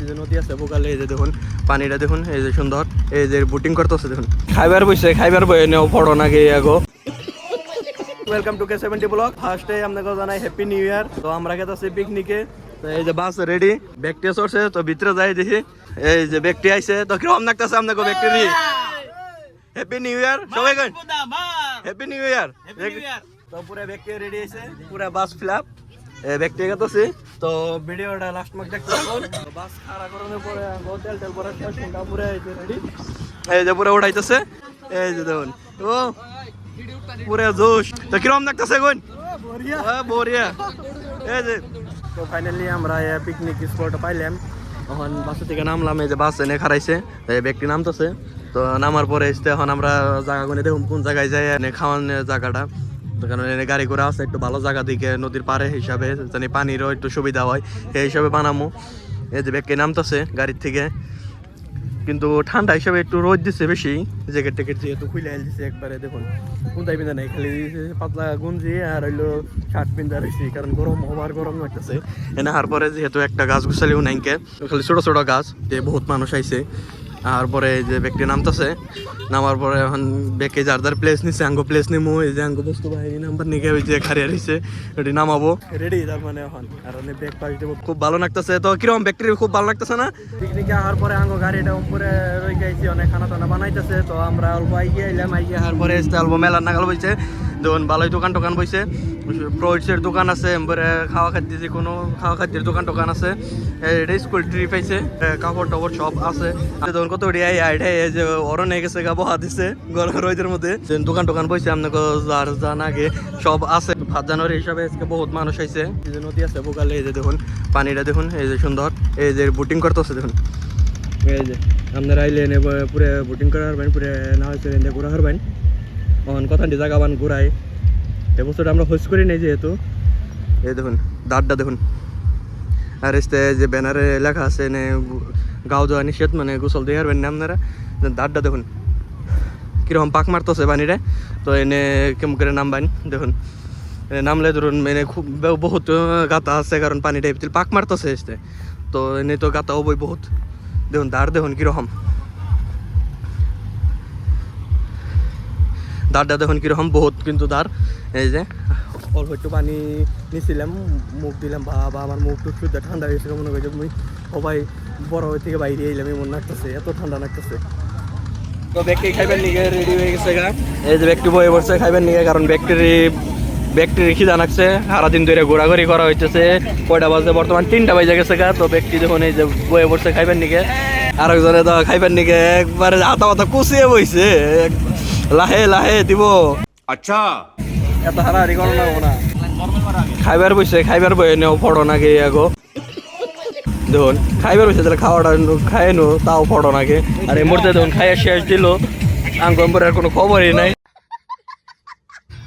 যে নদী আছে বোকালে, এই যে দেখুন পানিটা দেখুন, এই যে সুন্দর, এই যে বোটিং করতেছে দেখুন। খাইবার বইছে, খাইবার বই নেও পড়ো না গিয়ে আগো। Welcome to K70 blog. ফার্স্টে আপনাকে জানাই হ্যাপি নিউ ইয়ার। তো আমরা গেছি পিকনিকে, তো এই যে বাস রেডি, ব্যক্তি চড়ছে, তো ভিতরে যাই দেখি এই যে ব্যক্তি আইছে। তো কিরকম লাগতেছে আপনাকে ব্যক্তি? হ্যাপি নিউ ইয়ার সবাই, হ্যাপি নিউ ইয়ার। তো পুরো ব্যক্তি রেডি আছে, পুরো বাস ফিল আপ ব্যক্তিগত আছে। তো ভিডিওটা লাস্ট মার্ক দেখতে থাকুন। বাস খাড়া করানোর পরে তেল তেল পরে পুরো রেডি, এই যে পুরো উঠাইতেছে, এই যে দেখুন ও পুরো জোশ। তো কিরকম লাগতেছে কোন? বড়িয়া। এই যে তো ফাইনালি আমরা পিকনিক স্পট পাইলাম। এখন বাস থেকে নামলাম, এই যে বাস এনে খারাইছে, ব্যক্তি নামতেছে। তো নামার পরে এখন আমরা জায়গা গুনে দেখুন কোন জায়গায় যাই খাওয়ানোর জায়গাটা। কারণ এনে গাড়ি ঘোড়া আছে, একটু ভালো জায়গা দিকে নদীর পাড়ে হিসাবে, জানি পানিরও একটু সুবিধা হয় এই হিসাবে বানামো। এই যে ব্যক্তি নামতেছে গাড়ির থেকে, কিন্তু ঠান্ডা হিসাবে একটু রোদ দিচ্ছে বেশি। জ্যাকেট ট্যাকেট যেহেতু খুলে দিচ্ছে একবারে, দেখুন কোনটাই পিন্ধা নাই, খালি পাতলা গুঞ্জি আর হইলো শার্ট পিন্ধা রয়েছি, কারণ গরম ওভার গরম লাগতেছে। এনে হার পরে যেহেতু একটা গাছ গুছালিও নাইকে, খালি ছোট ছোট গাছ, বহুত মানুষ আইছে। আর পরে যে ব্যক্তি নামতেছে, নামার পরে এখন ব্যক্তি যার যার প্লেস নিচ্ছে, আঙ্গো প্লেস নিমো। এই যে আঙ্গো বস্তু বাহিনী নাম্বার নিকে ওই যে খারিয়া রয়েছে, ওটি নামাবো রেডি। তার মানে এখন আর ব্রেক পাস দেবো, খুব ভালো লাগতেছে। তো কিরকম ব্যক্তির খুব ভালো লাগতেছে না? পিকনিকে আসার পরে আঙ্গো গাড়িটা উপরে রয়ে গেছি, অনেক খানা টানা বানাইতেছে। তো আমরা অল্প আইগে এলাম, আইগে আসার পরে অল্প মেলার নাগাল বইছে, দেখুন ভালোই দোকান টোকান বইছে, ফ্রুটসের দোকান আছে, এরপরে খাওয়া খাদ্য যে কোনো খাওয়া খাদ্যের দোকান টোকান আছে। এটা স্কুল ট্রিপ আইছে, কাপড় টাপড় সব আছে। দেখুন কত যে ওরও নিয়ে গেছে গা বহা দিচ্ছে গরম রোদের মধ্যে। দোকান টোকান বইছে আপনাকে যার জান আগে সব আছে। 5 জানুয়ারি হিসাবে আজকে বহুত মানুষ আইছে। এই যে নদী আছে বোকালে, এই যে দেখুন পানিটা দেখুন, এই যে সুন্দর, এই যে বোটিং করতেছে দেখুন। এই যে আপনারা আইলে এনে পুরো বোটিং করা হারবেন, পুরো না হয়েছে ঘোরা হারবেন। অন কথা জায়গা বান ঘুরাই, এই বছরটা আমরা হোস্ট করি নাই যেহেতু। এই দেখুন দাঁড়টা দেখুন, আর এসতে যে ব্যানারে লেখা আছে এনে গাও দেওয়া নিষেধ, মানে গোসল দিয়ে হারবেন না আপনারা। দাঁড়টা দেখুন কিরকম পাক মারতেছে পানিরে। তো এনে কেমন করে নামবেন দেখুন, নামলে ধরুন এনে খুব বহুত গাতা আছে, কারণ পানিটা পাক মারতেছে এসতে। তো এনে তো গাতা হবই বহুত। দেখুন দাঁড় দেখুন কিরকম, দাঁড়টা দেখুন কিরকম বহুত কিন্তু দাঁড়। এই যে অল্প একটু পানি নিছিলাম, মুখ দিলাম, বাবা আমার মুখ টুক শুদ্ধ ঠান্ডা হয়েছে, মনে করছে মুই সবাই বড় থেকে বাইরে এলাম, এমন লাগতেছে, এত ঠান্ডা লাগতেছে। তো ব্যক্তি খাইবেন নিকে রেডি হয়ে গেছে গা, এই যে ব্যক্তি বয়ে পড়ছে খাইবেন নিকে, কারণ ব্যক্তির খিদা লাগছে, সারাদিন ধরে ঘোরাঘুরি করা হইতেছে। কয়টা বাজে বর্তমান 3টা বাজে গেছে গা। তো ব্যক্তি যখন এই যে বয়ে পড়ছে খাইবেন নিকে, আর একজনে তো খাইবেন নিকে একবারে হাতা পাতা কুচিয়ে বইছে, লাহে লাহে দিব। আচ্ছা এত হারাহারি করো না না, খাইবার বইছে, খাইবার বই নেও পড়ো না গে আগো। দেখুন খাইবার বইছে, তাহলে খাওয়াটা খাই নো, তাও পড়ো না গে। আর এই মুহূর্তে দেখুন খাইয়া শেষ দিল, আঙ্গম্বরের কোনো খবরই নাই।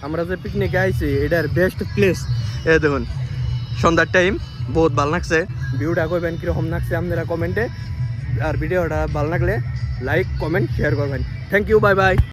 আমরা যে পিকনিকে আইছি এটার বেস্ট প্লেস। এ দেখুন সন্ধ্যার টাইম, বহুত ভালো লাগছে। ভিউটা কইবেন কিরকম লাগছে আপনারা কমেন্টে, আর ভিডিওটা ভালো লাগলে লাইক কমেন্ট শেয়ার করবেন। Thank you, bye by.